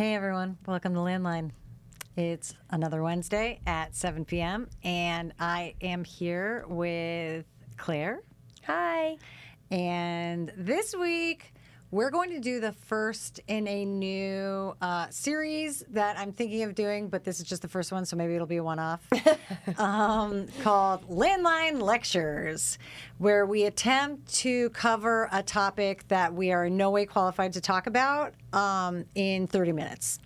Hey everyone, welcome to Landline. It's another Wednesday at 7 p.m. and I am here with Claire. Hi. And this week we're going to do the first in a new series that I'm thinking of doing, but this is just the first one, so maybe it'll be a one-off, called Landline Lectures, where we attempt to cover a topic that we are in no way qualified to talk about in 30 minutes.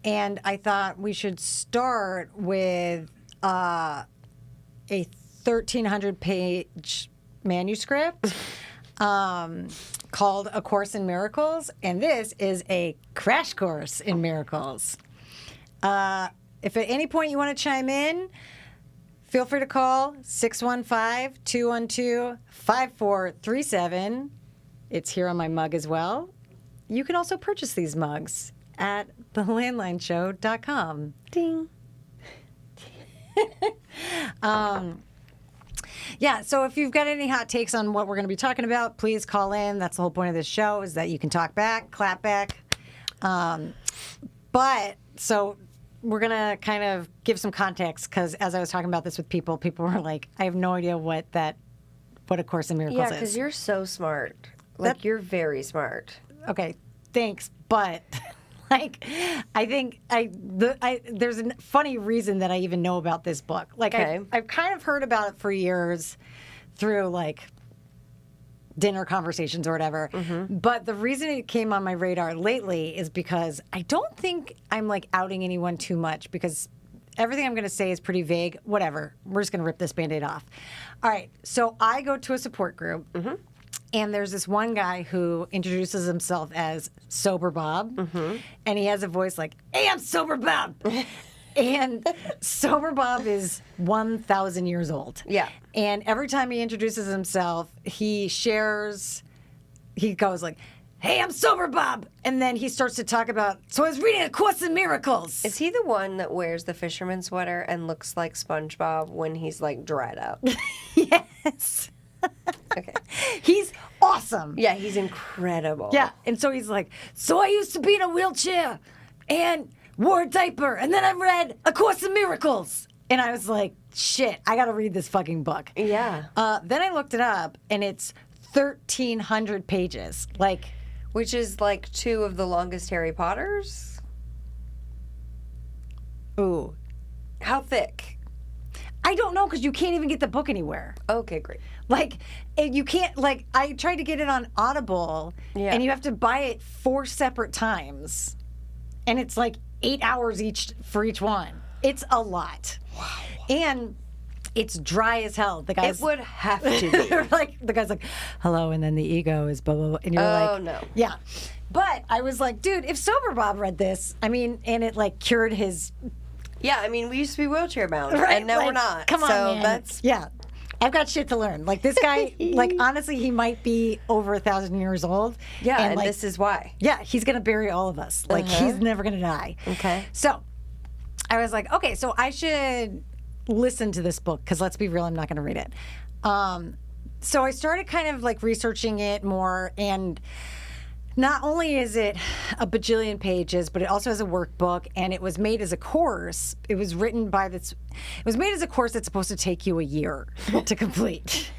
And I thought we should start with a 1,300-page manuscript called A Course in Miracles, and this is a crash course in miracles. If at any point you want to chime in, feel free to call 615-212-5437. It's here on my mug as well. You can also purchase these mugs at thelandlineshow.com. Ding. Yeah, so if you've got any hot takes on what we're going to be talking about, please call in. That's the whole point of this show, is that you can talk back, clap back. But so we're going to kind of give some context, because as I was talking about this with people were like, I have no idea what A Course in Miracles is. Yeah, because you're so smart. You're very smart. Okay, thanks, but... I think there's a funny reason that I even know about this book. Okay. I've kind of heard about it for years through dinner conversations or whatever. Mm-hmm. But the reason it came on my radar lately is because I don't think I'm outing anyone too much, because everything I'm going to say is pretty vague. Whatever. We're just going to rip this Band-Aid off. All right. So I go to a support group. Mm-hmm. And there's this one guy who introduces himself as Sober Bob. Mm-hmm. And he has a voice like, hey, I'm Sober Bob. And Sober Bob is 1,000 years old. Yeah. And every time he introduces himself, he goes like, hey, I'm Sober Bob. And then he starts to talk about, so I was reading A Course in Miracles. Is he the one that wears the fisherman's sweater and looks like SpongeBob when he's dried out? Yes. Okay. He's awesome. Yeah, he's incredible. Yeah. And so he's like, so I used to be in a wheelchair and wore a diaper, and then I read A Course in Miracles. And I was like, shit, I got to read this fucking book. Yeah. Then I looked it up, and it's 1,300 pages. Which is 2 of the longest Harry Potters? Ooh. How thick? I don't know, because you can't even get the book anywhere. Okay, great. You can't, I tried to get it on Audible, and you have to buy it 4 separate times. And it's 8 hours for each one. It's a lot. Wow. And it's dry as hell. The guy's, it would have to be. The guy's like, hello, and then the ego is blah, blah, blah. And you're oh, no. Yeah. But I was like, dude, if Sober Bob read this, and it, cured his... Yeah, we used to be wheelchair bound, right? And now we're not. Come on, so man. That's... Yeah. I've got shit to learn. This guy, honestly, he might be over 1,000 years old. Yeah, and this is why. Yeah, he's going to bury all of us. He's never going to die. Okay. So I was like, okay, so I should listen to this book, because let's be real, I'm not going to read it. So I started kind of researching it more, and not only is it a bajillion pages, but it also has a workbook, and it was made as a course. It was made as a course that's supposed to take you a year to complete.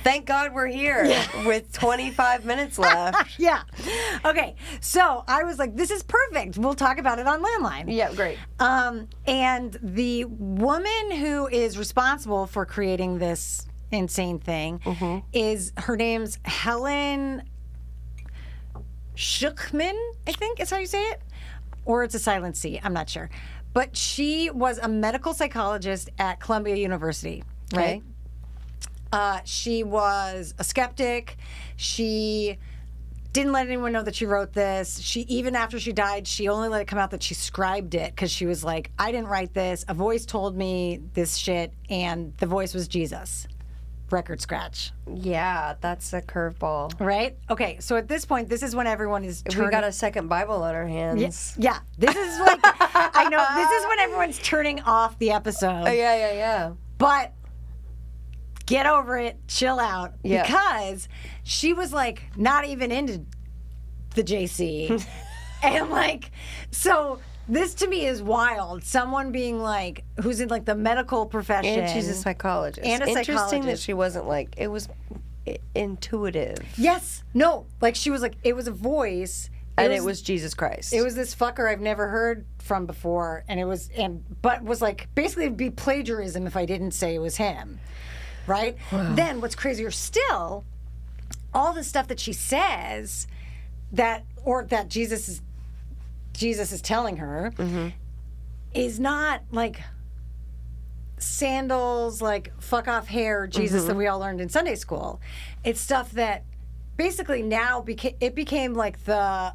Thank God we're here with 25 minutes left. Yeah. Okay. So I was like, this is perfect. We'll talk about it on Landline. Yeah, great. And the woman who is responsible for creating this insane thing her name's Helen Schuchman, I think is how you say it. Or it's a silent C. I'm not sure. But she was a medical psychologist at Columbia University, right? She was a skeptic. She didn't let anyone know that she wrote this. Even after she died, she only let it come out that she scribed it, because she was like, I didn't write this. A voice told me this shit, and the voice was Jesus. Record scratch. Yeah, that's a curveball. Right? Okay, so at this point, this is when everyone is turning... We got a second Bible on our hands. Yeah. This is I know, this is when everyone's turning off the episode. Yeah. But get over it, chill out, because she was not even into the JC. And like, so this to me is wild. Someone being like, who's in like the medical profession. And she's a psychologist. And a Interesting that psychologist. she wasn't like, it was intuitive. Yes. No. Like she was like, it was a voice. It was Jesus Christ. It was this fucker I've never heard from before. And it was, but was like, basically it'd be plagiarism if I didn't say it was him. Right? Wow. Then what's crazier still, all the stuff that she says that Jesus is telling her is not like sandals, like fuck off hair Jesus that we all learned in Sunday school. It's stuff that basically now became like the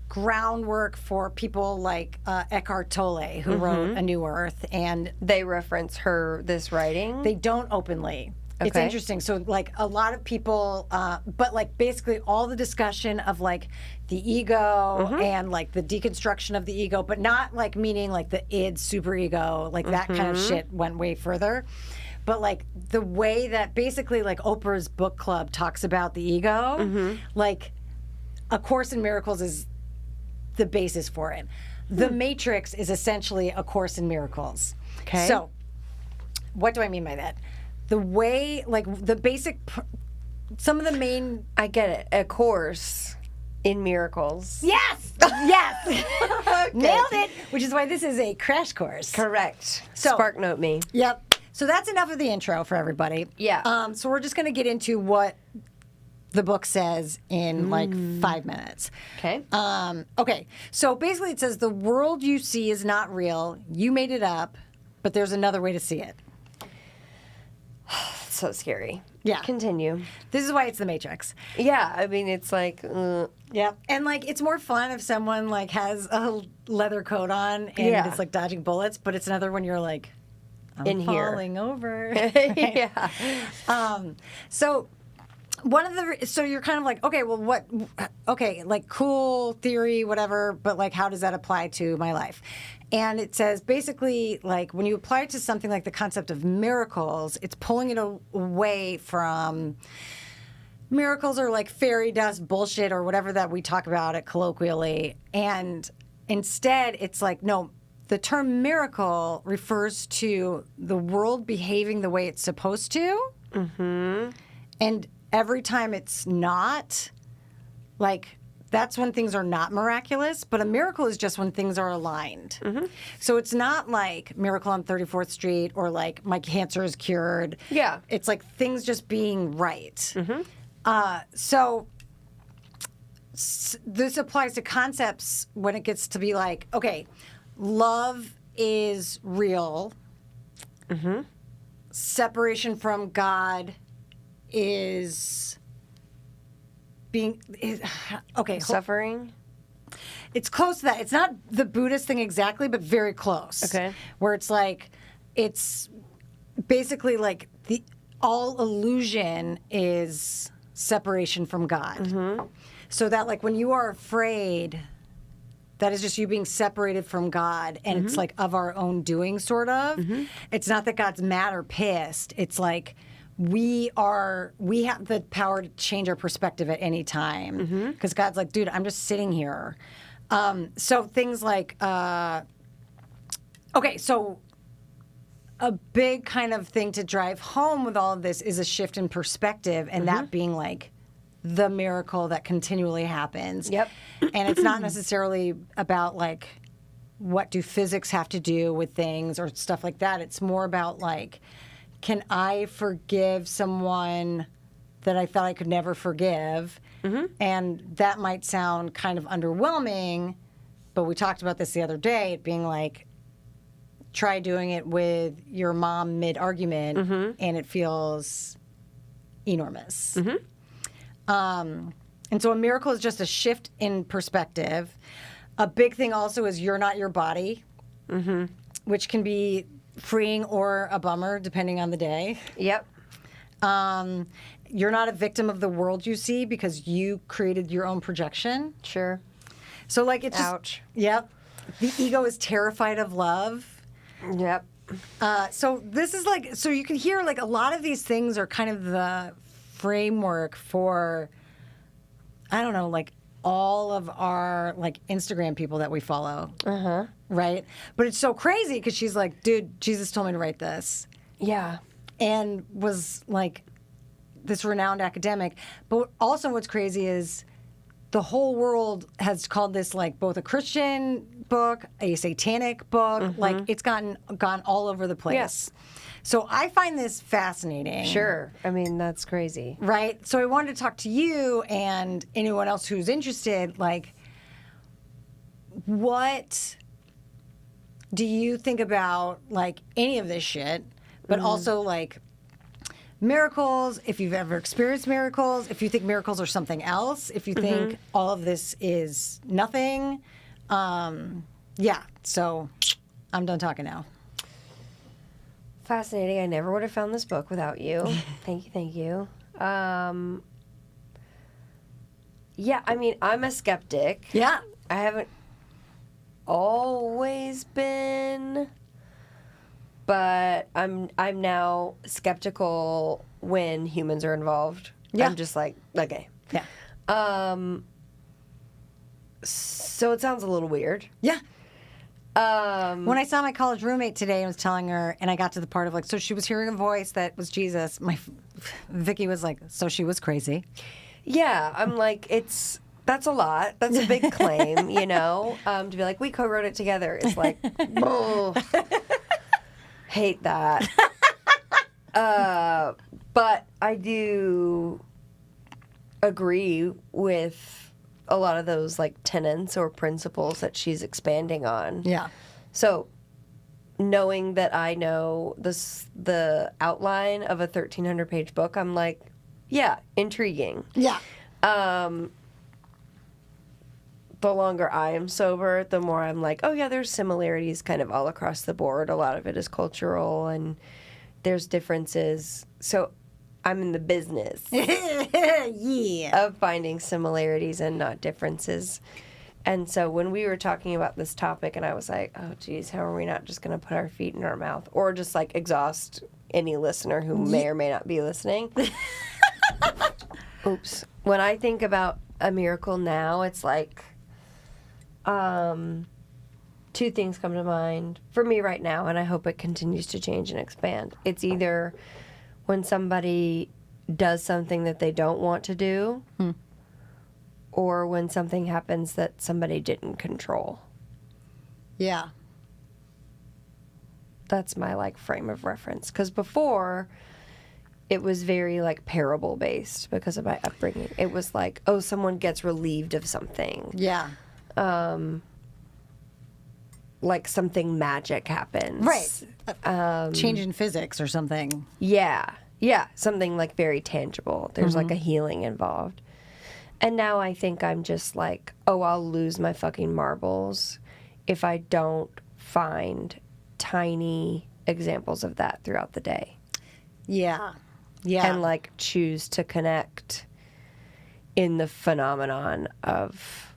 groundwork for people like Eckhart Tolle, who wrote A New Earth, and they reference this writing. They don't openly. Okay. It's interesting. So, like, a lot of people, but, like, basically all the discussion of, like, the ego and, like, the deconstruction of the ego, but not, like, meaning, like, the id superego, like, that kind of shit went way further. But, like, the way that basically, like, Oprah's book club talks about the ego, like, A Course in Miracles is the basis for it. The Matrix is essentially A Course in Miracles. Okay. So, what do I mean by that? The way, like, the basic, some of the main... I get it. A course in miracles. Yes! Yes! Okay. Nailed it! Which is why this is a crash course. Correct. So, Spark note me. Yep. So that's enough of the intro for everybody. Yeah. So we're just going to get into what the book says in, like, 5 minutes. Okay. Okay. So basically it says, the world you see is not real. You made it up, but there's another way to see it. So scary. Yeah. Continue. This is why it's the Matrix. Yeah, I mean, it's like... Yep. And, like, it's more fun if someone, like, has a leather coat on and it's, like, dodging bullets, but it's another when you're, like, I'm falling over. Yeah. So you're kind of like, okay, well, like, cool theory, whatever, but, like, how does that apply to my life? And it says basically, like, when you apply it to something like the concept of miracles, it's pulling it away from miracles or like fairy dust bullshit or whatever that we talk about it colloquially. And instead, it's like, no, the term miracle refers to the world behaving the way it's supposed to. And every time it's not, like, that's when things are not miraculous, but a miracle is just when things are aligned. So it's not like Miracle on 34th Street or like my cancer is cured. Yeah. It's like things just being right. So this applies to concepts when it gets to be like, okay, love is real. Separation from God is... Suffering? It's close to that. It's not the Buddhist thing exactly, but very close. Okay. Where it's like, it's basically like all illusion is separation from God. So that, like, when you are afraid, that is just you being separated from God, and it's like of our own doing, sort of. It's not that God's mad or pissed. It's like, we have the power to change our perspective at any time, because God's like, dude, I'm just sitting here. So things like, okay, so a big kind of thing to drive home with all of this is a shift in perspective, and that being like the miracle that continually happens. Yep. And it's not necessarily about like, what do physics have to do with things or stuff like that. It's more about like, can I forgive someone that I thought I could never forgive? And that might sound kind of underwhelming, but we talked about this the other day, it being like, try doing it with your mom mid-argument, and it feels enormous. And so a miracle is just a shift in perspective. A big thing also is you're not your body, which can be freeing or a bummer, depending on the day. Yep. You're not a victim of the world you see because you created your own projection. Sure. So, like, it's Ouch. Yep. The ego is terrified of love. Yep. So this is like, so you can hear like a lot of these things are kind of the framework for, I don't know, like all of our like Instagram people that we follow. Right? But it's so crazy because she's like, dude, Jesus told me to write this. Yeah. And was like this renowned academic. But also what's crazy is the whole world has called this like both a Christian book, a satanic book. Like it's gone all over the place. Yes. So I find this fascinating. Sure. I mean, that's crazy. Right? So I wanted to talk to you and anyone else who's interested, like, what do you think about, like, any of this shit, but also, like, miracles, if you've ever experienced miracles, if you think miracles are something else, if you think all of this is nothing. Yeah, so I'm done talking now. Fascinating. I never would have found this book without you. Thank you. Yeah, I mean, I'm a skeptic. Yeah. I haven't always been, but I'm now skeptical when humans are involved. Yeah. I'm just like, okay. Yeah. So it sounds a little weird. Yeah. When I saw my college roommate today, I was telling her, and I got to the part of like, so she was hearing a voice that was Jesus. Vicky was like, so she was crazy. Yeah, I'm like, that's a lot. That's a big claim, you know? To be like, we co-wrote it together. It's like, oh, hate that. But I do agree with a lot of those like tenets or principles that she's expanding on. Yeah. So knowing that I know the outline of a 1,300-page book, I'm like, yeah, intriguing. Yeah. The longer I am sober, the more I'm like, oh yeah, there's similarities kind of all across the board. A lot of it is cultural and there's differences. So I'm in the business of finding similarities and not differences. And so when we were talking about this topic and I was like, oh geez, how are we not just going to put our feet in our mouth or just like exhaust any listener who may or may not be listening? Oops. When I think about a miracle now, it's like two things come to mind for me right now, and I hope it continues to change and expand. It's either when somebody does something that they don't want to do, or when something happens that somebody didn't control. Yeah. That's my like frame of reference. Because before, it was very like parable based because of my upbringing. It was like, oh, someone gets relieved of something. Yeah. Like something magic happens. Right. Change in physics or something. Yeah. Yeah. Something like very tangible. There's like a healing involved. And now I think I'm just like, oh, I'll lose my fucking marbles if I don't find tiny examples of that throughout the day. Yeah. Yeah. And like choose to connect in the phenomenon of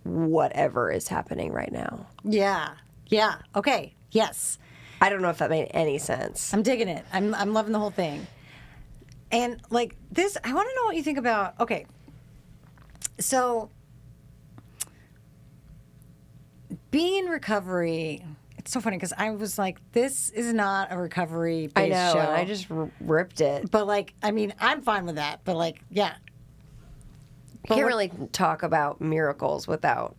whatever is happening right now. Yeah. Yeah. Okay. Yes. I don't know if that made any sense. I'm digging it. I'm loving the whole thing. And like this, I want to know what you think about. Okay. So being in recovery, it's so funny because I was like, this is not a recovery-based I know, show. and I just ripped it. But like, I mean, I'm fine with that. But like, yeah. You can't really talk about miracles without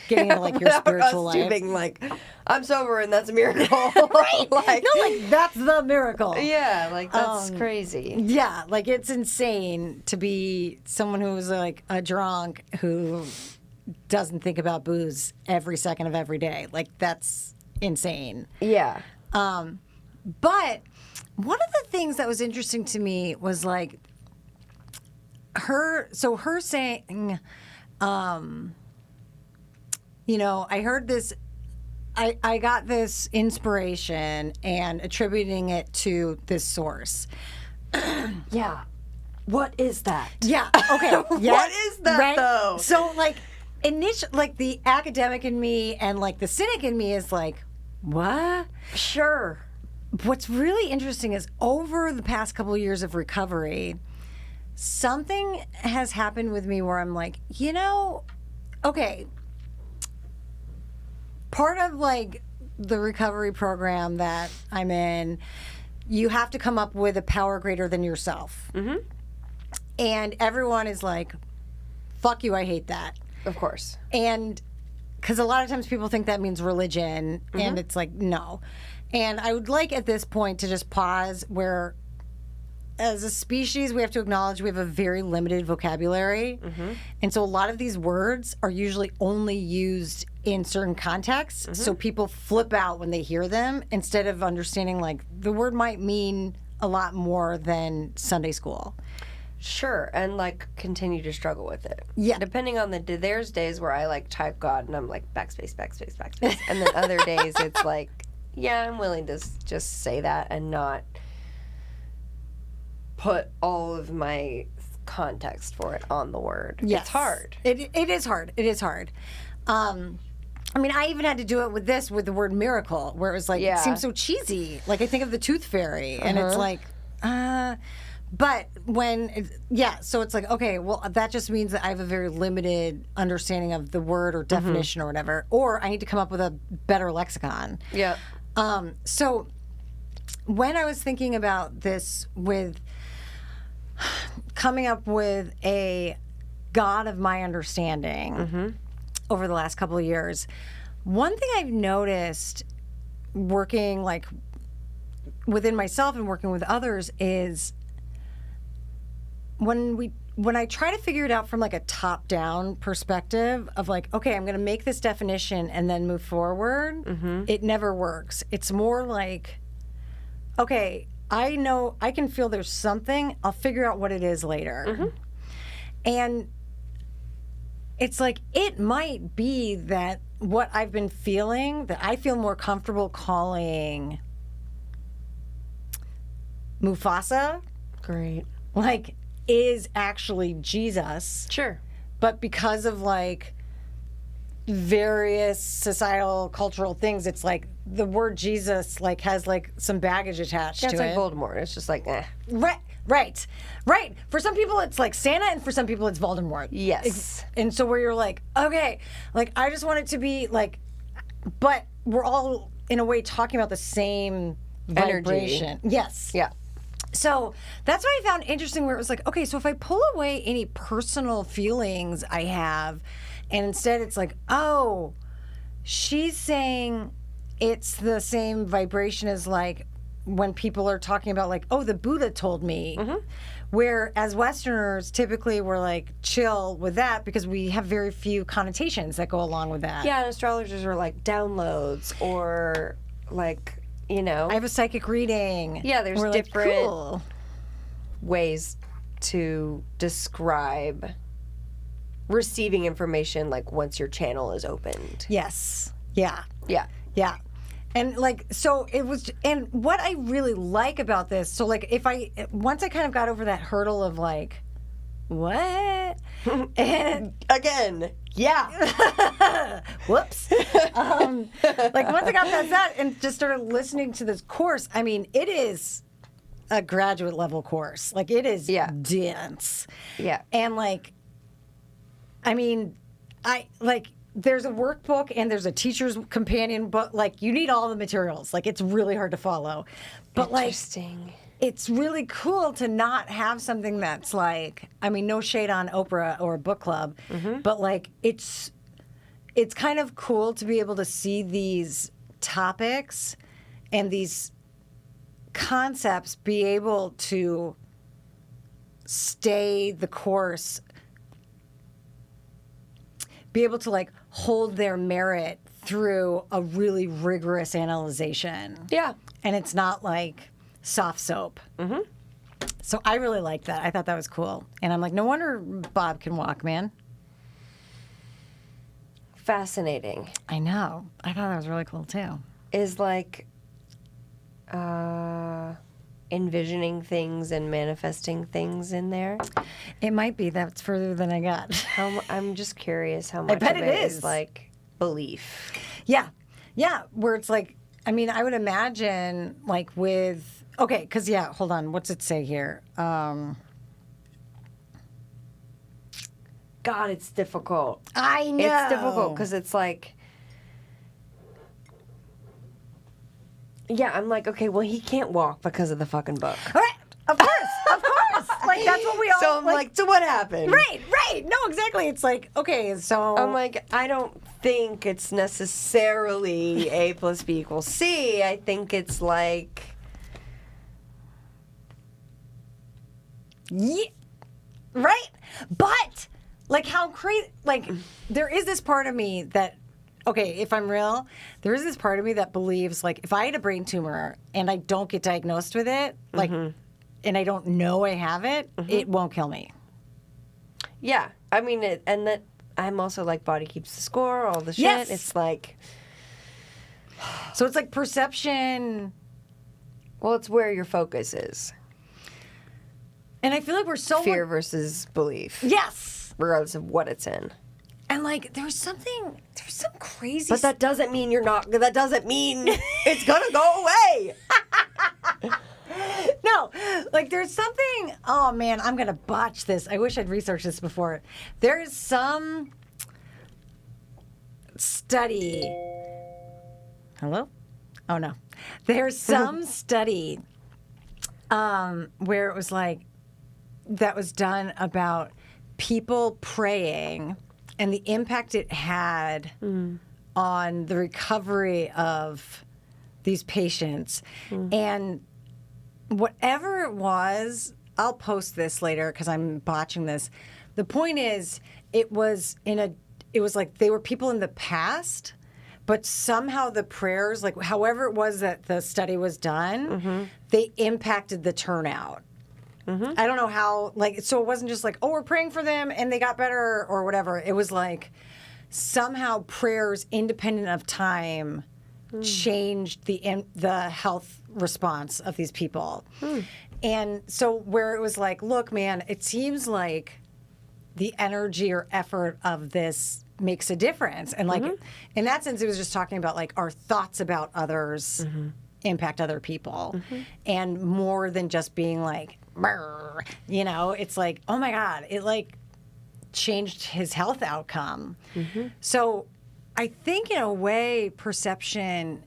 getting into like your spiritual life. Being like, I'm sober and that's a miracle. Right? Like, No, like that's the miracle. yeah, like that's crazy. Yeah, like it's insane to be someone who's like a drunk who doesn't think about booze every second of every day. Like that's insane. Yeah. But one of the things that was interesting to me was like her saying, you know, I heard this, I got this inspiration and attributing it to this source. Yeah. What is that? Yeah. Okay. Yeah. What is that though? So like like the academic in me and like the cynic in me is like, what? Sure. What's really interesting is over the past couple of years of recovery, something has happened with me where I'm like, okay, part of like the recovery program that I'm in, you have to come up with a power greater than yourself. Mm-hmm. And everyone is like, fuck you, I hate that. Of course. And because a lot of times people think that means religion, and it's like, no. And I would like at this point to just pause where, as a species, we have to acknowledge we have a very limited vocabulary. Mm-hmm. And so a lot of these words are usually only used in certain contexts. Mm-hmm. So people flip out when they hear them instead of understanding, like, the word might mean a lot more than Sunday school. Sure, and like continue to struggle with it. Yeah. Depending on there's days where I like type God and I'm like backspace, backspace, backspace. And then other days it's like, yeah, I'm willing to just say that and not put all of my context for it on the word. Yes. It's hard. It is hard. It is hard. I mean, I even had to do it with the word miracle, where it was like, it seems so cheesy. Like, I think of the Tooth Fairy, and it's like, but so it's like, okay, well, that just means that I have a very limited understanding of the word or definition or whatever, or I need to come up with a better lexicon. Yeah. So when I was thinking about this with coming up with a God of my understanding over the last couple of years, one thing I've noticed working like within myself and working with others is when I try to figure it out from like a top-down perspective of like, okay, I'm going to make this definition and then move forward, it never works. It's more like, okay, I know I can feel there's something, I'll figure out what it is later. And it's like, it might be that what I've been feeling, that I feel more comfortable calling Mufasa. Great. Like, is actually Jesus. Sure. But because of like various societal cultural things, it's like the word Jesus like has like some baggage attached to it. It's like Voldemort. It's just like, eh. Right. For some people it's like Santa, and for some people it's Voldemort. Yes. And so where you're like, okay, like I just want it to be like, but we're all in a way talking about the same vibration. Yes. Yeah. So that's what I found interesting, where it was like, okay, so if I pull away any personal feelings I have, and instead it's like, oh, she's saying it's the same vibration as like when people are talking about like, oh, the Buddha told me. Where as Westerners, typically we're like chill with that because we have very few connotations that go along with that. Yeah, and astrologers are like downloads or like, you know, I have a psychic reading. Yeah, there's We're different like, cool. ways to describe receiving information like once your channel is opened. Yes. Yeah. Yeah. Yeah. And like, so it was, and what I really like about this, so like once I kind of got over that hurdle of like, what? And again, yeah. Whoops. Like once I got past that and just started listening to this course, I mean, it is a graduate level course. Like it is dense. Yeah. And like, I mean, there's a workbook and there's a teacher's companion book. Like you need all the materials. Like it's really hard to follow. But Interesting. It's really cool to not have something that's like, I mean, no shade on Oprah or a book club, but like it's kind of cool to be able to see these topics and these concepts be able to stay the course, be able to like hold their merit through a really rigorous analyzation. Yeah. And it's not like soft soap. So I really liked that. I thought that was cool. And I'm like, no wonder Bob can walk, man. Fascinating. I know. I thought that was really cool too. Is like envisioning things and manifesting things in there. It might be. That's further than I got. I'm just curious how much bet of it it is. is like belief. Yeah. Where it's like, I mean, I would imagine like with, okay, because hold on. What's it say here? God, it's difficult. I know. It's difficult because it's like, yeah, I'm like, okay, well, he can't walk because of the fucking book. Right. Of course. Like, that's what we all... So I'm like, so what happened? Right. No, exactly. It's like, okay, so... I'm like, I don't think it's necessarily A plus B equals C. I think it's like... Yeah. Right? But, like, how crazy... Like, there is this part of me that... Okay, if I'm real, there is this part of me that believes, like, if I had a brain tumor and I don't get diagnosed with it, like... and I don't know I have it, it won't kill me. Yeah. I mean, and that I'm also like body keeps the score, all the shit. Yes. It's like... So it's like perception. Well, it's where your focus is. And I feel like we're so... Fear versus belief. Yes. Regardless of what it's in. And like, there's some crazy... But that doesn't mean you're not... That doesn't mean it's going to go away. No, like there's something... Oh man, I'm going to botch this. I wish I'd researched this before. There's some study... Hello? Oh no. There's some study where it was like... that was done about people praying and the impact it had on the recovery of these patients. And whatever it was, I'll post this later because I'm botching this. The point is, it was like they were people in the past, but somehow the prayers, like however it was that the study was done, they impacted the turnout. I don't know how, like, so it wasn't just like, oh, we're praying for them and they got better or whatever. It was like somehow prayers independent of time changed the health response of these people. And so where it was like, look, man, it seems like the energy or effort of this makes a difference. And like, in that sense, it was just talking about like our thoughts about others impact other people. And more than just being like, you know, it's like, oh my God, it like changed his health outcome. So I think in a way, perception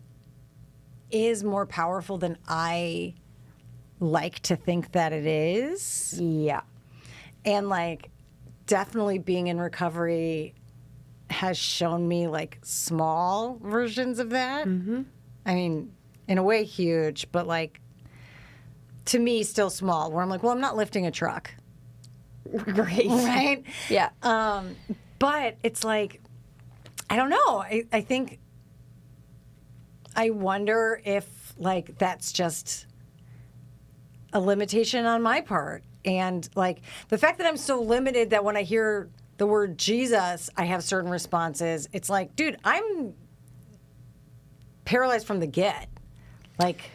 is more powerful than I like to think that it is. Yeah. And like, definitely being in recovery has shown me like small versions of that. I mean, in a way huge, but like, to me, still small, where I'm like, well, I'm not lifting a truck. Great. Right? Yeah. But it's like, I don't know. I think, I wonder if, like, that's just a limitation on my part. And, like, the fact that I'm so limited that when I hear the word Jesus, I have certain responses. It's like, dude, I'm paralyzed from the get. Like,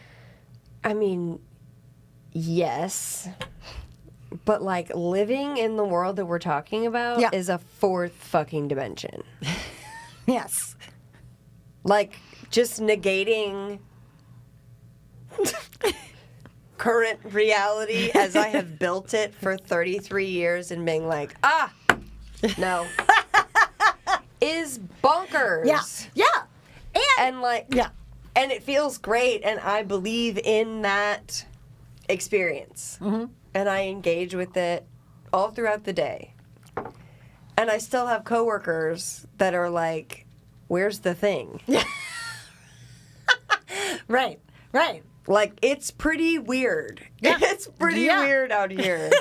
I mean... Yes, but like living in the world that we're talking about is a fourth fucking dimension. Yes. Like just negating current reality as I have built it for 33 years and being like, no, is bonkers. Yeah. And like, and it feels great and I believe in that experience and I engage with it all throughout the day, and I still have coworkers that are like, where's the thing? Right like it's pretty weird. It's pretty weird out here.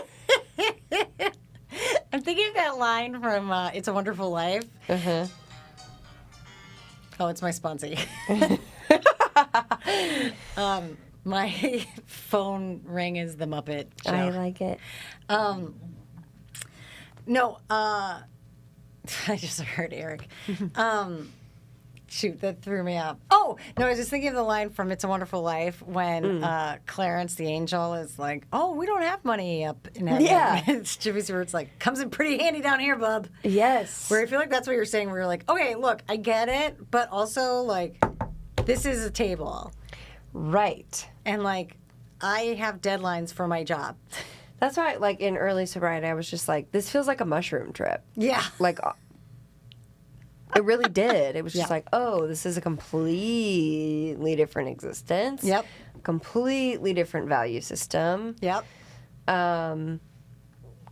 I'm thinking of that line from It's a Wonderful Life. Oh, it's my sponsee. My phone ring is the Muppet Show. I like it. No, I just heard Eric. Shoot, that threw me off. Oh, no, I was just thinking of the line from It's a Wonderful Life when Clarence the angel is like, oh, we don't have money up in heaven. Yeah. It's Jimmy Stewart's like, comes in pretty handy down here, bub. Yes. Where I feel like that's what you're saying, where you're like, okay, look, I get it, but also, like, this is a table. Right. And, like, I have deadlines for my job. That's why, like, in early sobriety, I was just like, this feels like a mushroom trip. Yeah. Like, it really did. It was just Yeah. like, oh, this is a completely different existence. Yep. Completely different value system. Yep.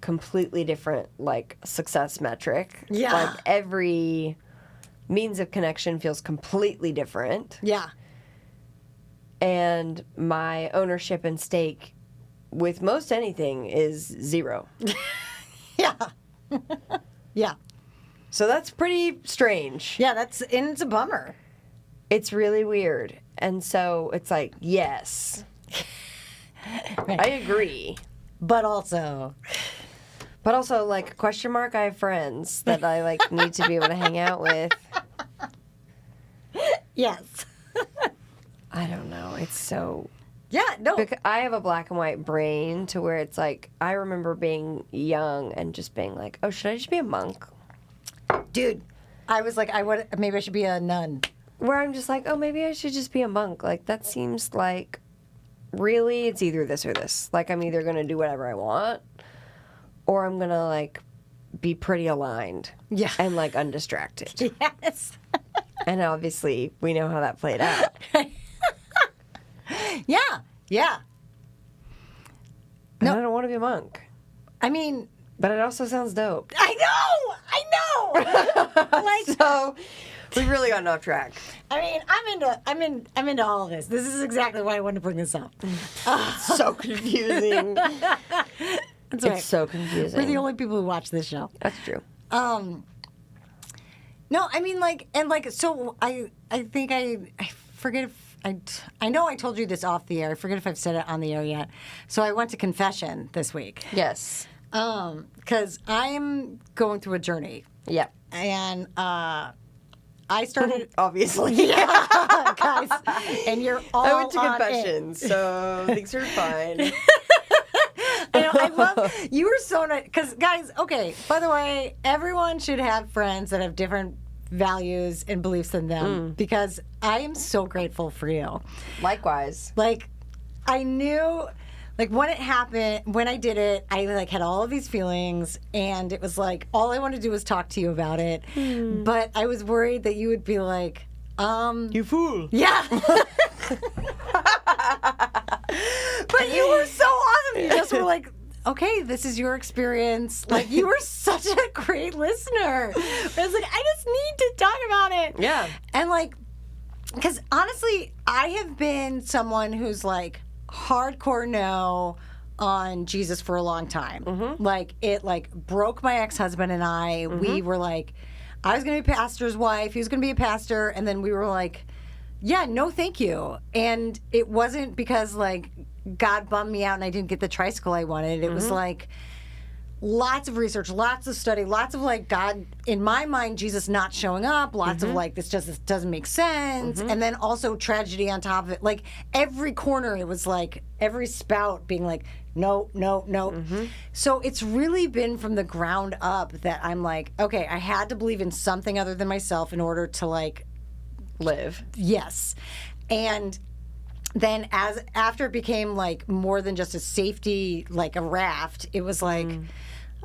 Completely different, like, success metric. Yeah. Like, every means of connection feels completely different. Yeah. And my ownership and stake with most anything is 0. Yeah. Yeah. So that's pretty strange. Yeah, and it's a bummer. It's really weird. And so it's like, yes, Right. I agree. But also, like, question mark, I have friends that I, like, need to be able to hang out with. yes. I don't know. It's so... Yeah, no. Because I have a black and white brain to where it's like, I remember being young and just being like, oh, should I just be a monk? Dude, I was like, maybe I should be a nun. Where I'm just like, oh, maybe I should just be a monk. Like, that seems like, really, it's either this or this. Like, I'm either going to do whatever I want, or I'm going to, like, be pretty aligned. Yeah. And, like, undistracted. Yes. And obviously, we know how that played out. Yeah. Yeah. And I don't want to be a monk. I mean, But it also sounds dope. I know. Like, So, we've really gotten off track. I mean, I'm into all of this. This is exactly why I wanted to bring this up. So confusing. That's right. It's so confusing. We're the only people who watch this show. That's true. No, I mean, like, and like, so I think I forget if I know I told you this off the air. I forget if I've said it on the air yet. So I went to confession this week. Yes. Because I'm going through a journey. Yep. And I started. Obviously. Yeah, guys. And you're all I went to on confession, so things are fine. I love you were so nice because guys. Okay, by the way, everyone should have friends that have different values and beliefs than them because I am so grateful for you. Likewise. Like, I knew, like, when it happened, when I did it, I like had all of these feelings, and it was like all I wanted to do was talk to you about it. But I was worried that you would be like, You fool. yeah. But you were so awesome. You just were like, okay, this is your experience. Like, you were such a great listener. I was like, I just need to talk about it. Yeah. And like, because honestly, I have been someone who's like hardcore no on Jesus for a long time. Like, it like broke my ex-husband and I. We were like, I was going to be a pastor's wife. He was going to be a pastor. And then we were like, yeah, no, thank you. And it wasn't because like God bummed me out and I didn't get the tricycle I wanted. It was like lots of research, lots of study, lots of like God, in my mind, Jesus not showing up, lots of like, this doesn't make sense. And then also tragedy on top of it. Like every corner, it was like every spout being like, no, no, no. So it's really been from the ground up that I'm like, okay, I had to believe in something other than myself in order to like Live. Yes. And then after it became like more than just a safety, like a raft, it was like,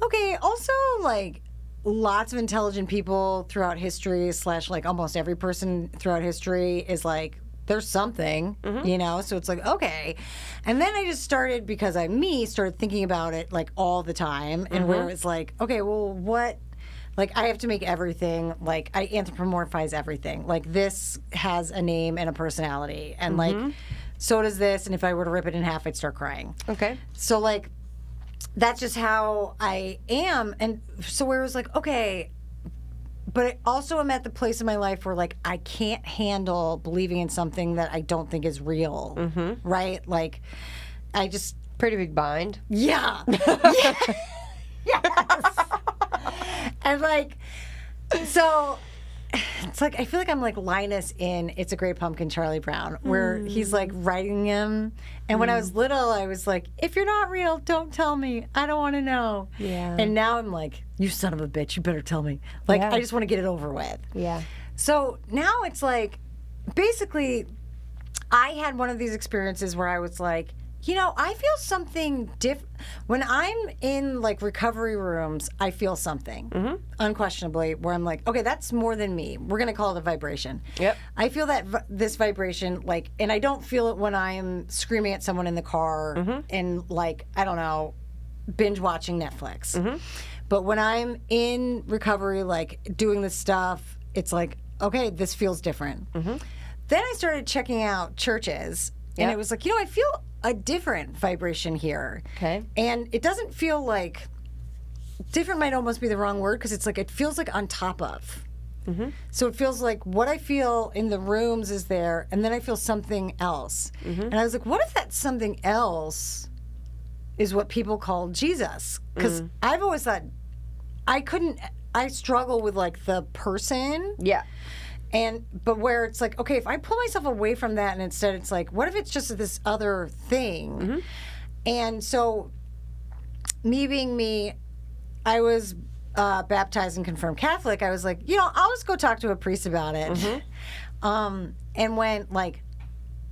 okay, also like lots of intelligent people throughout history / like almost every person throughout history is like, there's something, you know? So it's like, okay. And then I just started, because started thinking about it like all the time, and where it's like, okay, well, what? Like, I have to make everything, like, I anthropomorphize everything. Like, this has a name and a personality. And, like, so does this. And if I were to rip it in half, I'd start crying. Okay. So, like, that's just how I am. And so where it was like, okay, but I also am at the place in my life where, like, I can't handle believing in something that I don't think is real. Right? Like, I just... Pretty big bind. Yeah. Yes. And like, so it's like, I feel like I'm like Linus in It's a Great Pumpkin, Charlie Brown, where he's like writing him. And when I was little, I was like, if you're not real, don't tell me. I don't want to know. Yeah. And now I'm like, you son of a bitch, you better tell me. Like, Yeah. I just want to get it over with. Yeah. So now it's like, basically, I had one of these experiences where I was like, I feel something when I'm in like recovery rooms. I feel something unquestionably where I'm like, okay, that's more than me. We're gonna call it a vibration. Yep. I feel that this vibration, like, and I don't feel it when I'm screaming at someone in the car and like, I don't know, binge watching Netflix. But when I'm in recovery, like doing this stuff, it's like, okay, this feels different. Then I started checking out churches, and it was like, I feel a different vibration here. Okay. And it doesn't feel like, different might almost be the wrong word, because it's like, it feels like on top of. So it feels like what I feel in the rooms is there, and then I feel something else. And I was like, what if that something else is what people call Jesus? Because I've always thought, I struggle with like the person. Yeah. But where it's like, okay, if I pull myself away from that and instead it's like, what if it's just this other thing? And so, me being me, I was baptized and confirmed Catholic. I was like, I'll just go talk to a priest about it. And went like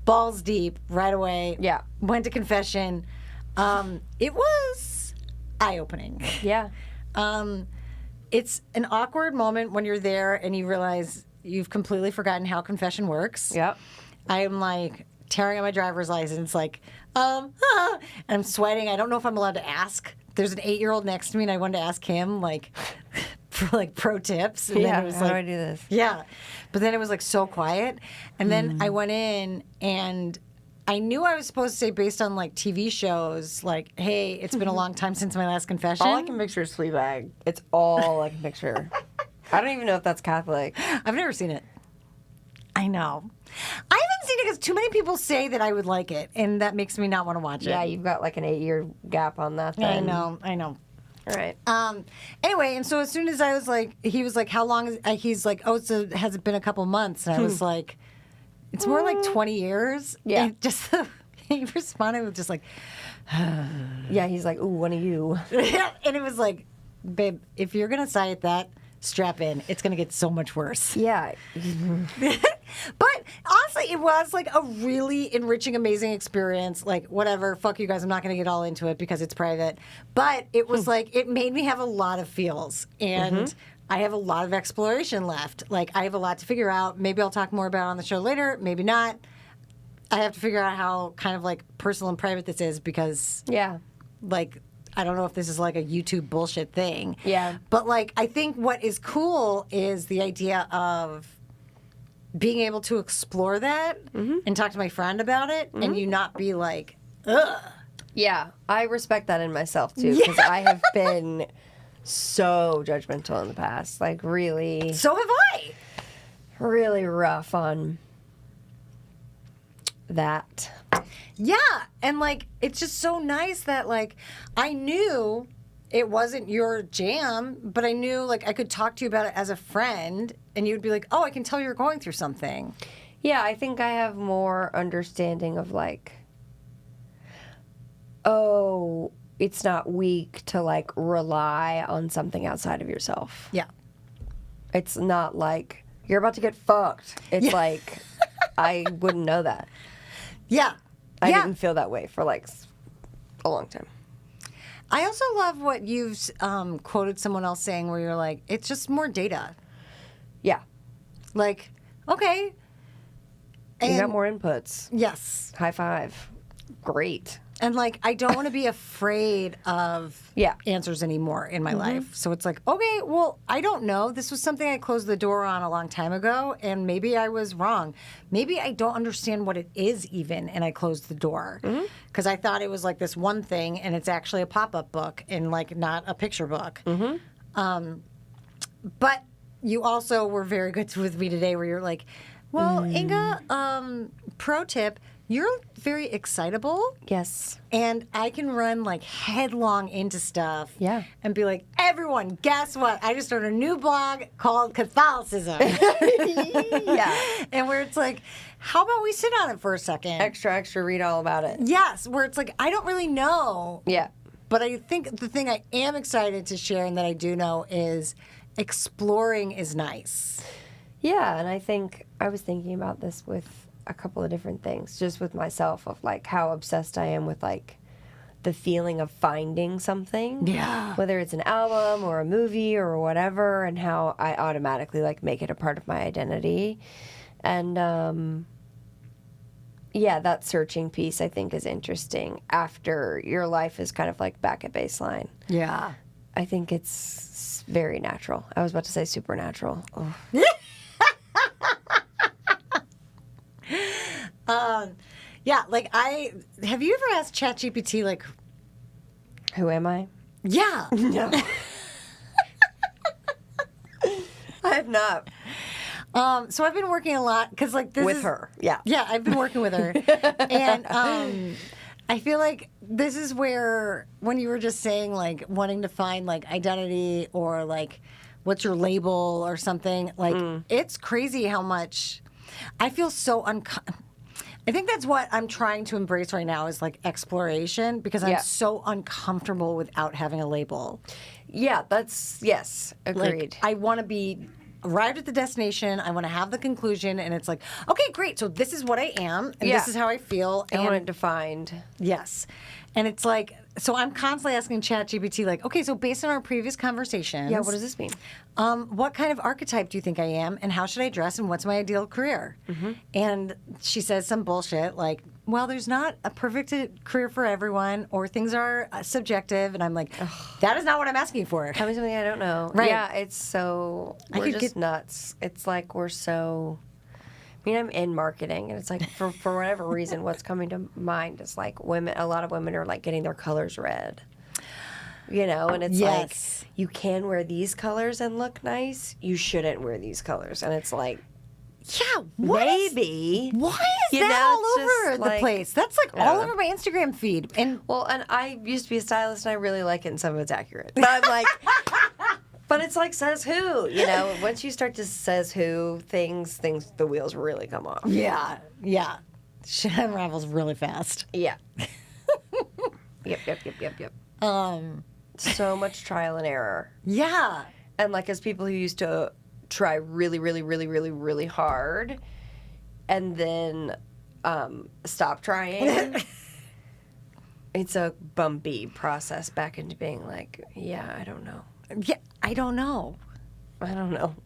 balls deep right away. Yeah. Went to confession. It was eye-opening. Yeah. It's an awkward moment when you're there and you realize you've completely forgotten how confession works. Yep. I'm like tearing on my driver's license, like, and I'm sweating. I don't know if I'm allowed to ask. There's an 8-year-old next to me, and I wanted to ask him, like, for like pro tips. And then it was how like, do I do this? Yeah. But then it was like so quiet. And then I went in, and I knew I was supposed to say, based on like TV shows, like, hey, it's been a long time since my last confession. All I can picture is Fleabag. It's all I can picture. I don't even know if that's Catholic. I've never seen it. I know. I haven't seen it because too many people say that I would like it, and that makes me not want to watch it. Yeah, you've got like an 8-year gap on that then. I know. All right. Anyway, and so as soon as I was like, he was like, how long is, he's like, has it been a couple months? And I was like, it's more like 20 years. Yeah. And just, he responded with just like, Yeah, he's like, ooh, one of you. and it was like, babe, if you're going to cite that, strap in. It's going to get so much worse. Yeah. But honestly, it was like a really enriching, amazing experience. Like, whatever, fuck you guys. I'm not going to get all into it because it's private. But it was like, it made me have a lot of feels. And I have a lot of exploration left. Like, I have a lot to figure out. Maybe I'll talk more about it on the show later. Maybe not. I have to figure out how kind of like personal and private this is because, like, I don't know if this is like a YouTube bullshit thing. Yeah. But like, I think what is cool is the idea of being able to explore that and talk to my friend about it and you not be like, ugh. Yeah, I respect that in myself too because I have been so judgmental in the past. Like, really. So have I. Really rough on that. Yeah, and like it's just so nice that like I knew it wasn't your jam, but I knew like I could talk to you about it as a friend and you'd be like, "Oh, I can tell you're going through something." Yeah, I think I have more understanding of like, oh, it's not weak to like rely on something outside of yourself. Yeah. It's not like you're about to get fucked. It's like I wouldn't know that. Yeah. I didn't feel that way for like a long time. I also love what you've quoted someone else saying where you're like, it's just more data. Yeah. Like, okay. You And got more inputs. yes. High five. Great. And like, I don't want to be afraid of answers anymore in my life. So it's like, okay, well, I don't know. This was something I closed the door on a long time ago, and maybe I was wrong. Maybe I don't understand what it is even, and I closed the door because I thought it was like this one thing, and it's actually a pop-up book and like not a picture book. But you also were very good with me today, where you're like, well, Inga, pro tip. You're very excitable. Yes. And I can run like headlong into stuff. Yeah. And be like, everyone, guess what? I just started a new blog called Catholicism. Yeah. And where it's like, how about we sit on it for a second? Extra, read all about it. Yes. Where it's like, I don't really know. Yeah. But I think the thing I am excited to share and that I do know is exploring is nice. Yeah. And I think I was thinking about this with a couple of different things just with myself of like how obsessed I am with like the feeling of finding something. Yeah. Whether it's an album or a movie or whatever, and how I automatically like make it a part of my identity. And yeah, that searching piece I think is interesting after your life is kind of like back at baseline. Yeah. I think it's very natural. I was about to say supernatural. Oh. Yeah, like have you ever asked ChatGPT like, Who am I? yeah. No. I have not. So I've been working a lot because like this With is, her. Yeah. Yeah, I've been working with her. And I feel like this is where, when you were just saying like wanting to find like identity or like what's your label or something, like it's crazy how much I feel so I think that's what I'm trying to embrace right now is like exploration, because I'm so uncomfortable without having a label. Yeah, yes, agreed. Like, I want to be arrived at the destination. I want to have the conclusion, and it's like, okay, great. So this is what I am, and this is how I feel. I want it defined. Yes. And it's like, so I'm constantly asking ChatGPT, like, okay, so based on our previous conversations. Yeah, what does this mean? What kind of archetype do you think I am, and how should I dress, and what's my ideal career? Mm-hmm. And she says some bullshit like, well, there's not a perfect career for everyone, or things are subjective. And I'm like, that is not what I'm asking for. Tell me something I don't know. Right. Yeah, it's so, we're just nuts. It's like we're so, I mean, I'm in marketing, and it's like, for whatever reason, what's coming to mind is like a lot of women are like getting their colors red. You know, and it's like, you can wear these colors and look nice. You shouldn't wear these colors. And it's like, yeah, maybe. Why is that all over the like, place? That's like all over my Instagram feed. And and I used to be a stylist, and I really like it, and some of it's accurate. But I'm like, but it's like says who, you know? Once you start to says who things, the wheels really come off. yeah. Shit unravels really fast. Yeah. Yep. So much trial and error. Yeah. And like, as people who used to try really, really, really, really, really hard and then stop trying, it's a bumpy process back into being like, yeah, I don't know. Yeah, I don't know.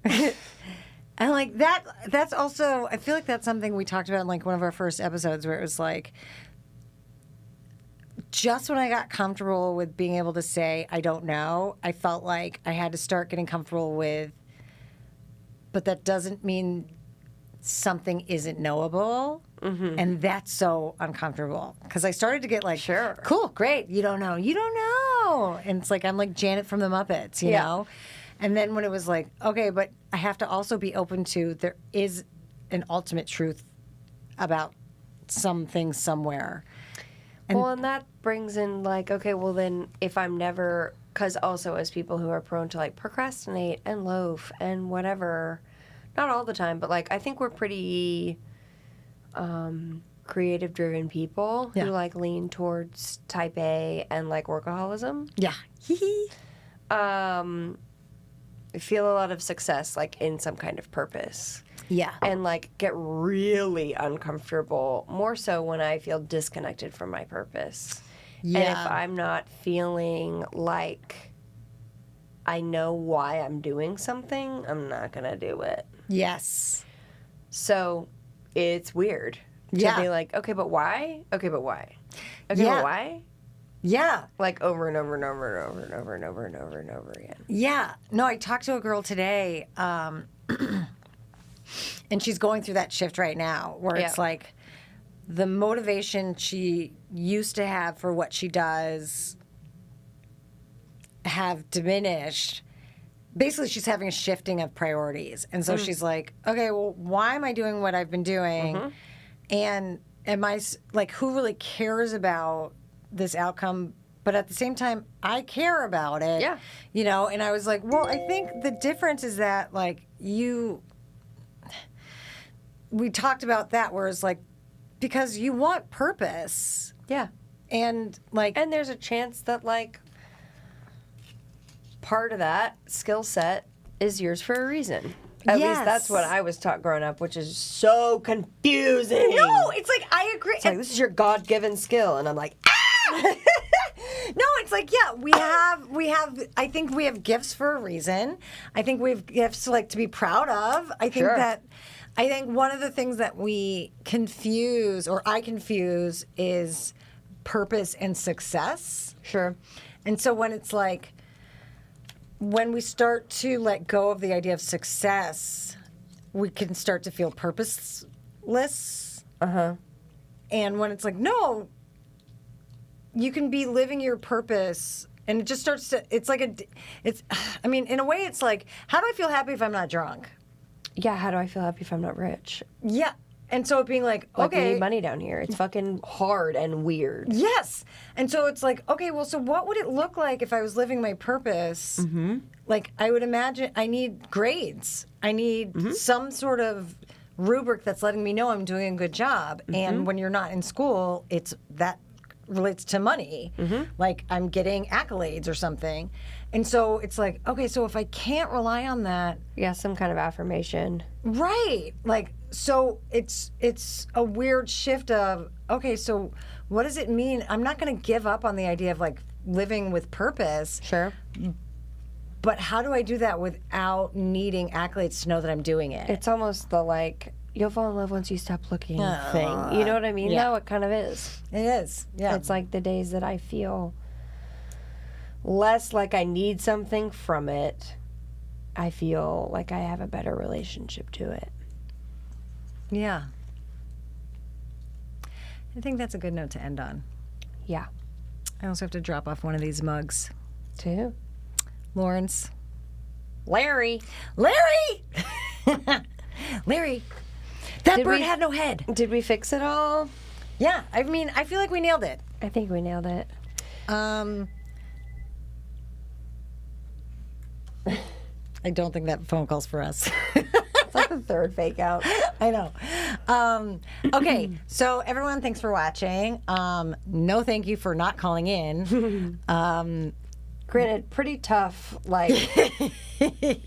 And like that's also, I feel like that's something we talked about in like one of our first episodes, where it was like, just when I got comfortable with being able to say, I don't know, I felt like I had to start getting comfortable with, but that doesn't mean something isn't knowable. Mm-hmm. And that's so uncomfortable. Because I started to get like, cool, great, you don't know. And it's like, I'm like Janet from the Muppets, you know? And then when it was like, okay, but I have to also be open to, there is an ultimate truth about some things somewhere. And that brings in like, okay, well then if I'm never, because also as people who are prone to like procrastinate and loaf and whatever, not all the time, but like I think we're pretty creative driven people who like lean towards type A and like workaholism. Yeah. Feel a lot of success like in some kind of purpose. Yeah. And like get really uncomfortable, more so when I feel disconnected from my purpose. Yeah. And if I'm not feeling like I know why I'm doing something, I'm not going to do it. Yes. So it's weird to be like, okay, but why? Okay, but why? Okay, but why? Yeah. Like over and over and over and over and over and over and over and over again. Yeah. No, I talked to a girl today, and she's going through that shift right now where it's like the motivation she used to have for what she does have diminished. Basically, she's having a shifting of priorities. And so she's like, okay, well, why am I doing what I've been doing? Mm-hmm. And am I, like, who really cares about this outcome? But at the same time, I care about it. Yeah. You know, and I was like, well, I think the difference is that, like, we talked about that, where it's like, because you want purpose. Yeah. And, like. And there's a chance that, like, part of that skill set is yours for a reason. At least that's what I was taught growing up, which is so confusing. No, it's like, I agree. It's like, this is your God-given skill. And I'm like, No, it's like, yeah, I think we have gifts for a reason. I think we have gifts like to be proud of. I think one of the things that we confuse, or I confuse, is purpose and success. Sure. And so when it's like, when we start to let go of the idea of success, we can start to feel purposeless. Uh-huh. And when it's like, no, you can be living your purpose, and it just starts to, I mean, in a way, it's like, how do I feel happy if I'm not drunk? Yeah, how do I feel happy if I'm not rich? Yeah. And so it being like, Like, okay. we need money down here. It's fucking hard and weird. Yes. And so it's like, okay, well, so what would it look like if I was living my purpose? Mm-hmm. Like, I would imagine I need grades. I need some sort of rubric that's letting me know I'm doing a good job. Mm-hmm. And when you're not in school, that relates to money. Mm-hmm. Like, I'm getting accolades or something. And so it's like, okay, so if I can't rely on that. Yeah, some kind of affirmation. Right. Like, so it's a weird shift of, okay, so what does it mean? I'm not going to give up on the idea of like living with purpose. Sure. But how do I do that without needing accolades to know that I'm doing it? It's almost the like, you'll fall in love once you stop looking thing. You know what I mean? Yeah. No, it kind of is. It is. Yeah. It's like the days that I feel less like I need something from it, I feel like I have a better relationship to it. Yeah. I think that's a good note to end on. Yeah. I also have to drop off one of these mugs. Too. Lawrence. Larry! Larry! That Did bird we- had no head. Did we fix it all? Yeah, I mean, I feel like we nailed it. I think we nailed it. I don't think that phone call's for us. It's like the third fake out. I know. Okay, so everyone, thanks for watching. No thank you for not calling in. Granted, pretty tough, like,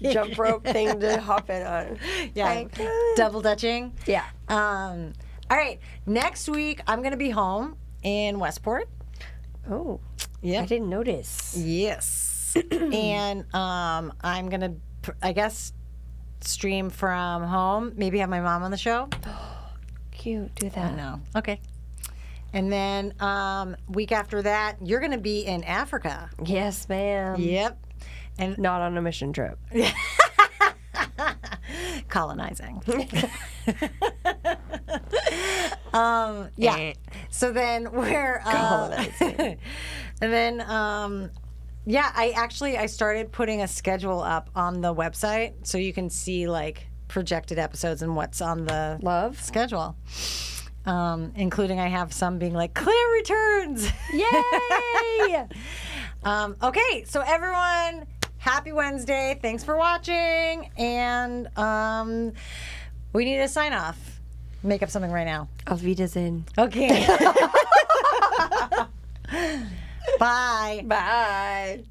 jump rope thing to hop in on. Yeah, double dutching. Yeah. All right, next week I'm going to be home in Westport. Oh. Yeah. I didn't notice. Yes. And I'm going to, I guess, stream from home. Maybe have my mom on the show. Cute. Do that. No. Okay. And then week after that, you're going to be in Africa. Yes, ma'am. Yep. And Not on a mission trip. colonizing. Yeah. So then we're Colonizing. and then yeah, I started putting a schedule up on the website so you can see like projected episodes and what's on the Love. schedule. Including I have some being like Claire returns. Yay! Okay, so everyone, happy Wednesday. Thanks for watching. And we need a sign off. Make up something right now. Auf Wiedersehen. Okay. Bye. Bye.